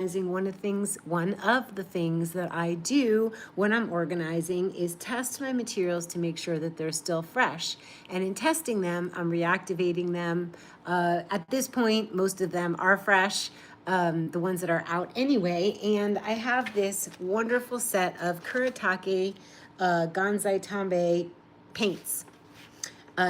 One of the things that I do when I'm organizing is test my materials to make sure that they're still fresh. And in testing them, I'm reactivating them. At this point, most of them are fresh, the ones that are out anyway. And I have this wonderful set of kuretake gansai tambe paints.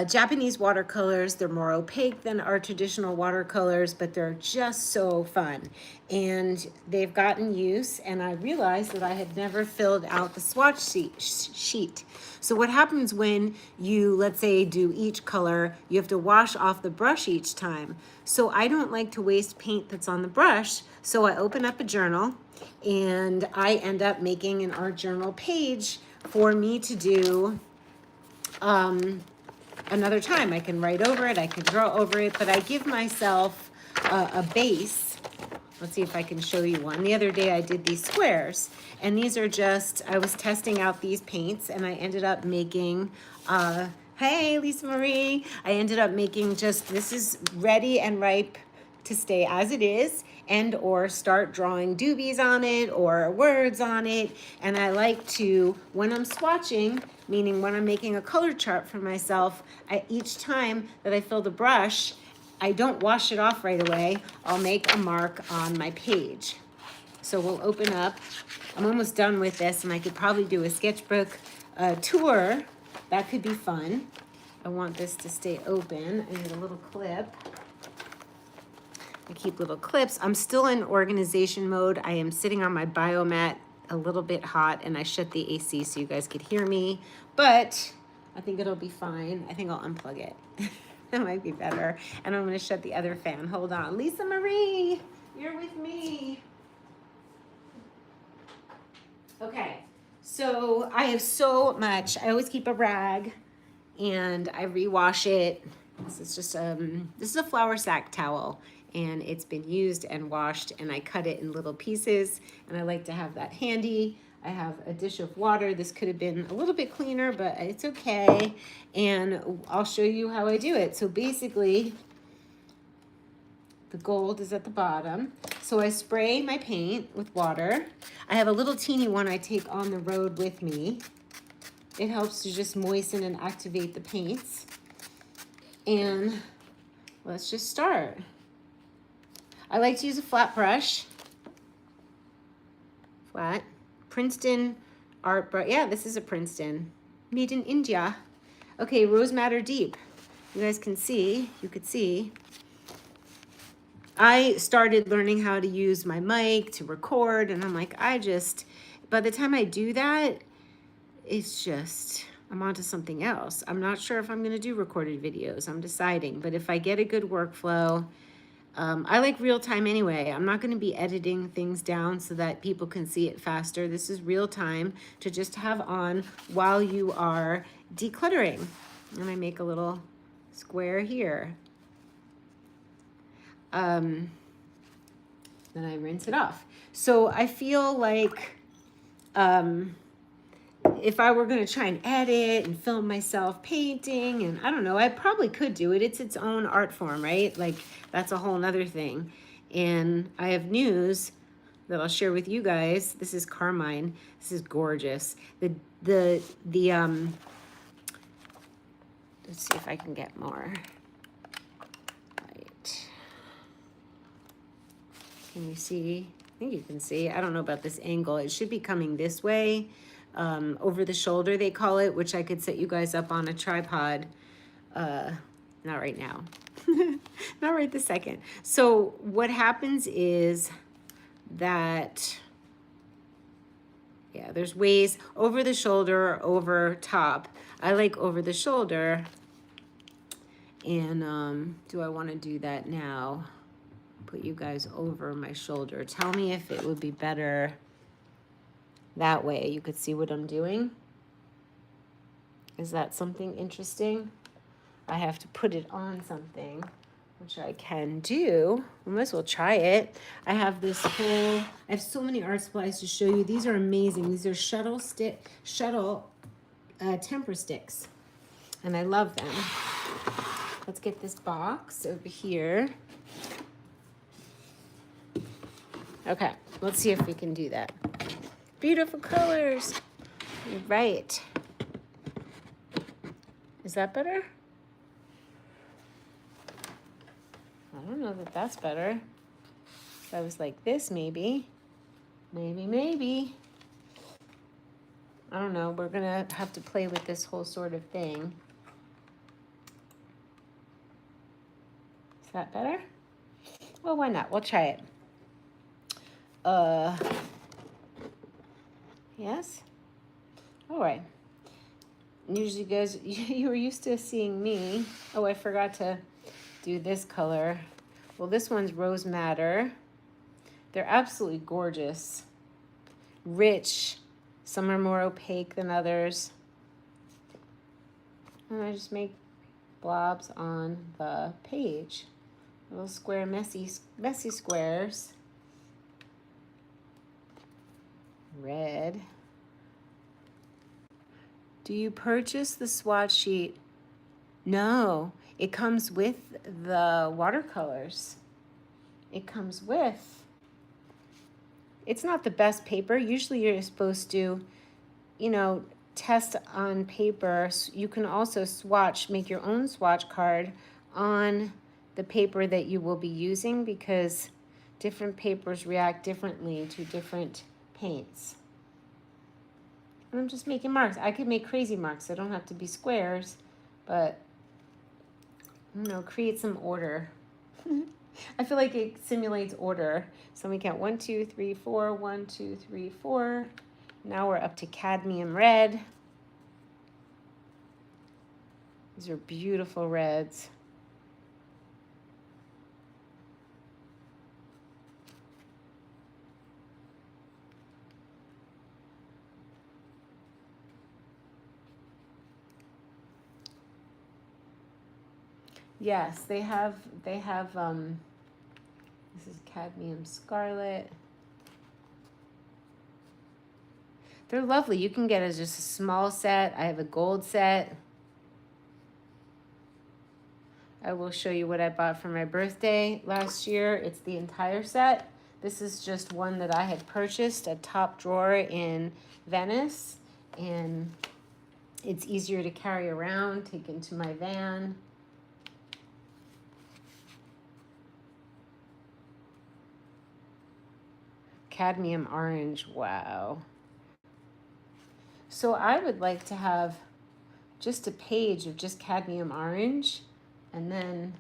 Japanese watercolors, they're more opaque than our traditional watercolors, but they're just so fun. And they've gotten use, and I realized that I had never filled out the swatch sheet. So what happens when you, let's say, do each color, you have to wash off the brush each time. So I don't like to waste paint that's on the brush, so I open up a journal, and I end up making an art journal page for me to do another time. I can write over it, I can draw over it, but I give myself a base. Let's see if I can show you one. The other day I did these squares, and these are just, I was testing out these paints, and I ended up making, hey, Lisa Marie, I ended up making just, this is ready and ripe to stay as it is, and or start drawing doobies on it or words on it. And I like to, when I'm swatching, meaning when I'm making a color chart for myself, each time that I fill the brush, I don't wash it off right away. I'll make a mark on my page. So we'll open up. I'm almost done with this, and I could probably do a sketchbook tour. That could be fun. I want this to stay open. I need a little clip. I keep little clips. I'm still in organization mode. I am sitting on my biomat, a little bit hot, and I shut the AC so you guys could hear me, but I think it'll be fine. I think I'll unplug it. That might be better. And I'm gonna shut the other fan. Hold on. Lisa Marie, you're with me. Okay, so I have so much. I always keep a rag, and I rewash it. This is just this is a flour sack towel, and it's been used and washed, and I cut it in little pieces, and I like to have that handy. I have a dish of water. This could have been a little bit cleaner, but it's okay, and I'll show you how I do it. So basically, the gold is at the bottom. So I spray my paint with water. I have a little teeny one I take on the road with me. It helps to just moisten and activate the paints. And let's just start. I like to use a flat brush. Flat. Princeton art brush. Yeah, this is a Princeton. Made in India. Okay, Rose Madder Deep. You guys can see, you could see. I started learning how to use my mic to record, and I'm like, by the time I do that, it's just, I'm onto something else. I'm not sure if I'm gonna do recorded videos. I'm deciding, but if I get a good workflow, I like real time anyway. I'm not gonna be editing things down so that people can see it faster. This is real time to just have on while you are decluttering. And I make a little square here. Then I rinse it off. So I feel like, if I were going to try and edit and film myself painting, and I don't know, I probably could do it. It's its own art form, right? Like, that's a whole nother thing. And I have news that I'll share with you guys. This is Carmine. This is gorgeous. Let's see if I can get more. Right. Can you see? I think you can see. I don't know about this angle. It should be coming this way. Over the shoulder, they call it, which I could set you guys up on a tripod. Not right now. Not right this second. So what happens is that, yeah, there's ways over the shoulder, over top. I like over the shoulder. And do I want to do that now? Put you guys over my shoulder. Tell me if it would be better that way. You could see what I'm doing. Is that something interesting? I have to put it on something, which I can do. I might as well try it. I have this whole, I have so many art supplies to show you. These are amazing. These are shuttle temper sticks, and I love them. Let's get this box over here. Okay, let's see if we can do that. Beautiful colors. Right. Is that better? I don't know that that's better. If I was like this, maybe. Maybe. I don't know. We're going to have to play with this whole sort of thing. Is that better? Well, why not? We'll try it. Yes? All right. Usually guys, you were used to seeing me. Oh, I forgot to do this color. Well, this one's Rose Madder. They're absolutely gorgeous. Rich. Some are more opaque than others. And I just make blobs on the page. Little square, messy squares. Red. Do you purchase the swatch sheet? No, it comes with the watercolors. It comes with. It's not the best paper. Usually you're supposed to, you know, test on paper. You can also swatch, make your own swatch card on the paper that you will be using because different papers react differently to different paints. And I'm just making marks. I could make crazy marks. They don't have to be squares, but, you know, create some order. I feel like it simulates order. So let me count 1, 2, 3, 4, 1, 2, 3, 4. Now we're up to cadmium red. These are beautiful reds. Yes, they have, this is cadmium scarlet. They're lovely. You can get just a small set. I have a gold set. I will show you what I bought for my birthday last year. It's the entire set. This is just one that I had purchased, a top drawer in Venice, and it's easier to carry around, take into my van. Cadmium orange, wow. So I would like to have just a page of just cadmium orange, and then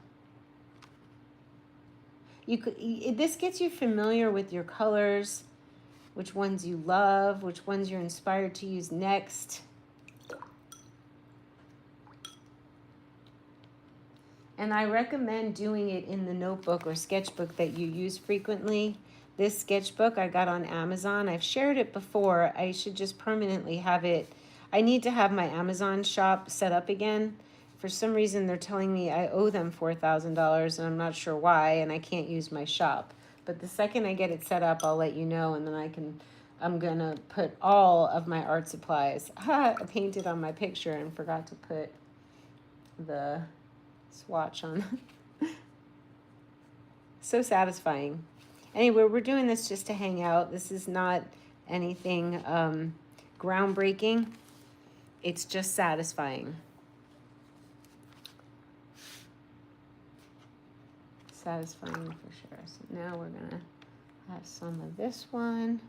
you could, this gets you familiar with your colors, which ones you love, which ones you're inspired to use next. And I recommend doing it in the notebook or sketchbook that you use frequently. This sketchbook I got on Amazon. I've shared it before. I should just permanently have it. I need to have my Amazon shop set up again. For some reason, they're telling me I owe them $4,000, and I'm not sure why, and I can't use my shop. But the second I get it set up, I'll let you know, and then I'm gonna put all of my art supplies. I painted on my picture and forgot to put the swatch on. So satisfying. Anyway, we're doing this just to hang out. This is not anything groundbreaking. It's just satisfying. Satisfying for sure. So now we're gonna have some of this one.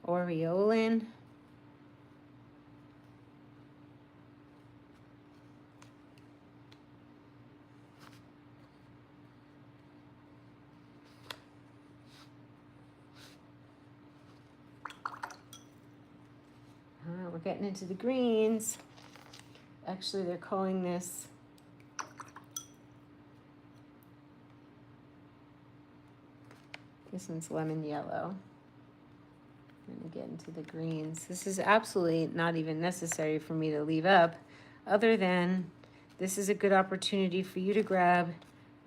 Aureolin. We're getting into the greens. Actually, they're calling this one's lemon yellow. I'm gonna get into the greens. This is absolutely not even necessary for me to leave up, other than this is a good opportunity for you to grab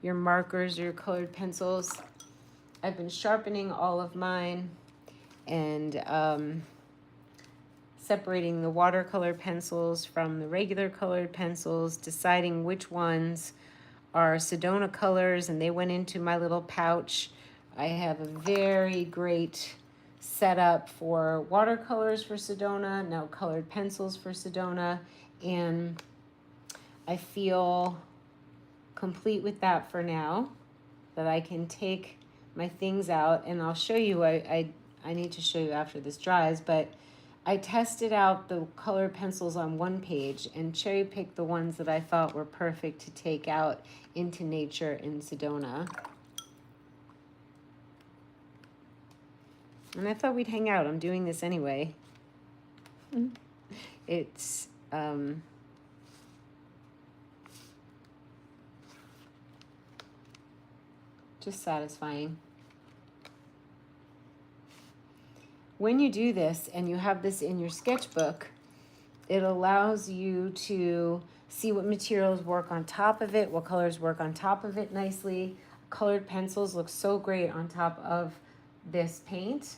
your markers or your colored pencils. I've been sharpening all of mine and separating the watercolor pencils from the regular colored pencils, deciding which ones are Sedona colors, and they went into my little pouch I have a very great setup for watercolors for Sedona, now colored pencils for Sedona, and I feel complete with that for now, that I can take my things out, and I'll show you, I need to show you after this dries, but I tested out the colored pencils on one page and cherry picked the ones that I thought were perfect to take out into nature in Sedona. And I thought we'd hang out. I'm doing this anyway. It's just satisfying. When you do this and you have this in your sketchbook, it allows you to see what materials work on top of it, what colors work on top of it nicely. Colored pencils look so great on top of this paint.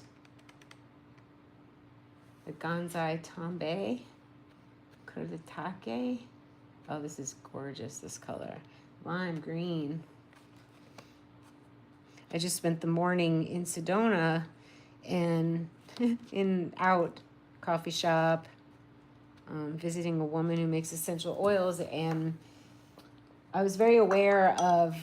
The gansai tombe, kuretake. Oh, this is gorgeous, this color. Lime green. I just spent the morning in Sedona and out coffee shop, visiting a woman who makes essential oils, and I was very aware of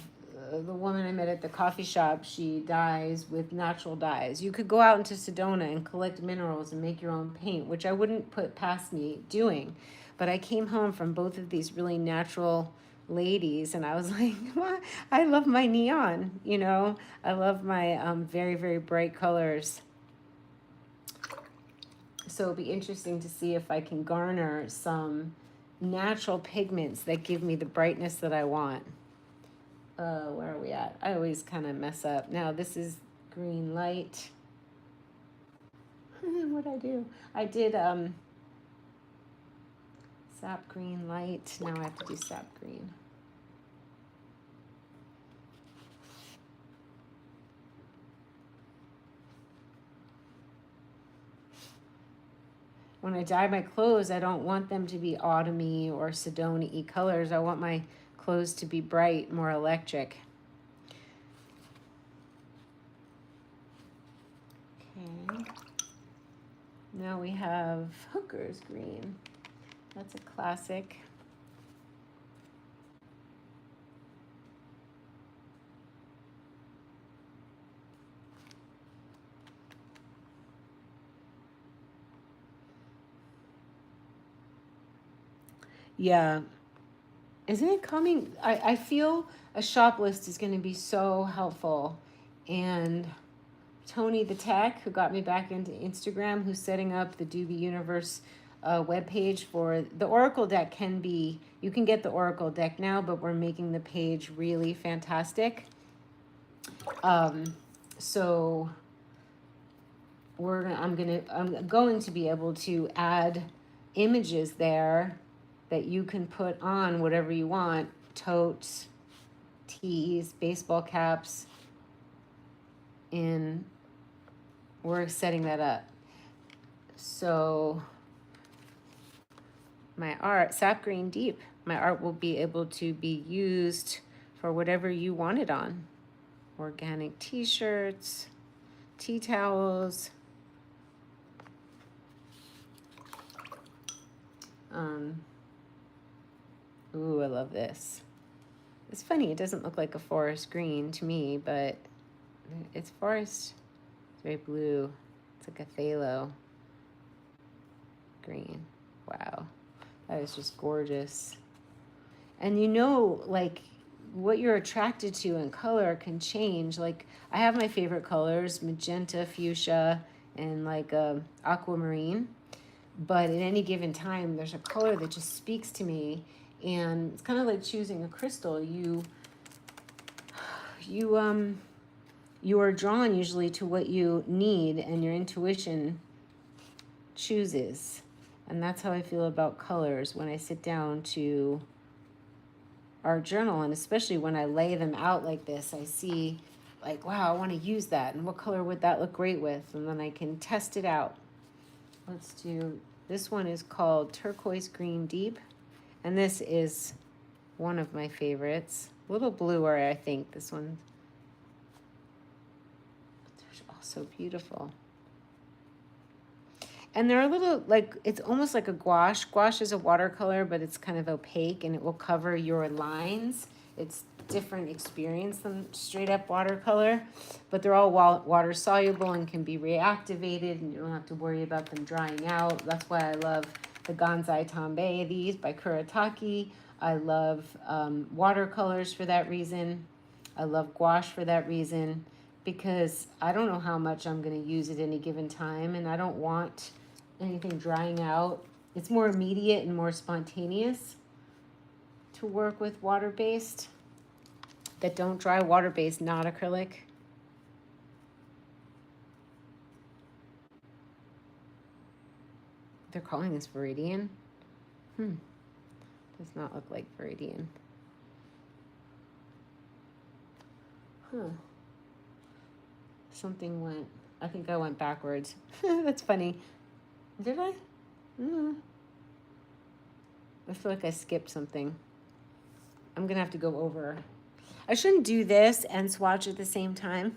the woman I met at the coffee shop. She dyes with natural dyes. You could go out into Sedona and collect minerals and make your own paint, which I wouldn't put past me doing. But I came home from both of these really natural ladies, and I was like, well, I love my neon, you know? I love my very, very bright colors. So it'll be interesting to see if I can garner some natural pigments that give me the brightness that I want. Where are we at? I always kind of mess up. Now this is green light. What'd I do? I did sap green light. Now I have to do sap green. When I dye my clothes, I don't want them to be autumny or Sedona-y colors. I want my clothes to be bright, more electric. Okay. Now we have Hooker's green. That's a classic. Yeah. Isn't it coming? I feel a shop list is going to be so helpful. And Tony the Tech, who got me back into Instagram, who's setting up the DOOBIE Universe webpage for the Oracle deck, you can get the Oracle deck now, but we're making the page really fantastic. So I'm going to be able to add images there that you can put on whatever you want, totes, tees, baseball caps, and we're setting that up. So my art, sap green deep, my art will be able to be used for whatever you want it on. Organic t-shirts, tea towels, ooh, I love this. It's funny, it doesn't look like a forest green to me, but it's forest. It's very blue. It's like a phthalo green. Wow, that is just gorgeous. And you know, like, what you're attracted to in color can change. Like, I have my favorite colors, magenta, fuchsia, and like aquamarine. But at any given time, there's a color that just speaks to me. And it's kind of like choosing a crystal. You are drawn usually to what you need, and your intuition chooses. And that's how I feel about colors when I sit down to our journal, and especially when I lay them out like this, I see like, wow, I want to use that, and what color would that look great with, and then I can test it out. Let's do, this one is called Turquoise Green Deep, and this is one of my favorites. A little bluer, I think, this one. so beautiful. And they're a little, like, it's almost like a gouache. Gouache is a watercolor, but it's kind of opaque, and it will cover your lines. It's different experience than straight up watercolor, but they're all water soluble and can be reactivated, and you don't have to worry about them drying out. That's why I love the Gansai Tambay, these by Kuretake. I love watercolors for that reason. I love gouache for that reason, because I don't know how much I'm going to use at any given time, and I don't want anything drying out. It's more immediate and more spontaneous to work with water-based that don't dry. Water-based, not acrylic. They're calling this Viridian. Does not look like Viridian. Something went, I think I went backwards. That's funny. Did I? I feel like I skipped something. I'm gonna have to go over. I shouldn't do this and swatch at the same time.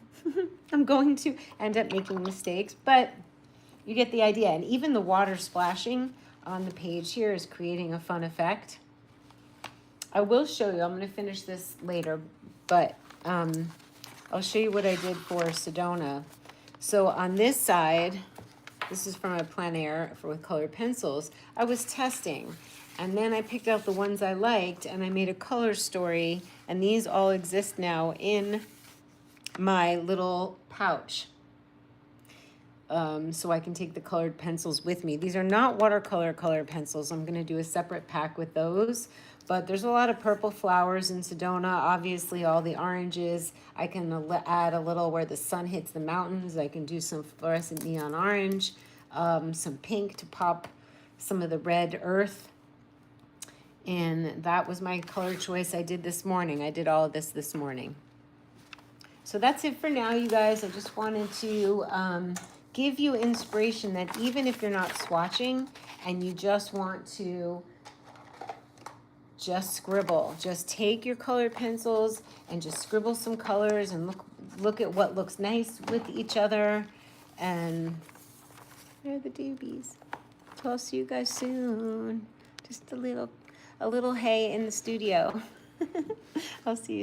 I'm going to end up making mistakes, but you get the idea. And even the water splashing on the page here is creating a fun effect. I will show you, I'm gonna finish this later, but I'll show you what I did for Sedona. So on this side, this is from my plein air with colored pencils. I was testing, and then I picked out the ones I liked, and I made a color story, and these all exist now in my little pouch. So I can take the colored pencils with me. These are not watercolor colored pencils. I'm gonna do a separate pack with those. But there's a lot of purple flowers in Sedona. Obviously, all the oranges. I can add a little where the sun hits the mountains. I can do some fluorescent neon orange, some pink to pop some of the red earth. And that was my color choice I did this morning. I did all of this morning. So that's it for now, you guys. I just wanted to give you inspiration that even if you're not swatching and you just want to just scribble, just take your colored pencils and just scribble some colors and look at what looks nice with each other. And there are the doobies. So I'll see you guys soon. Just a little hay in the studio. I'll see you soon.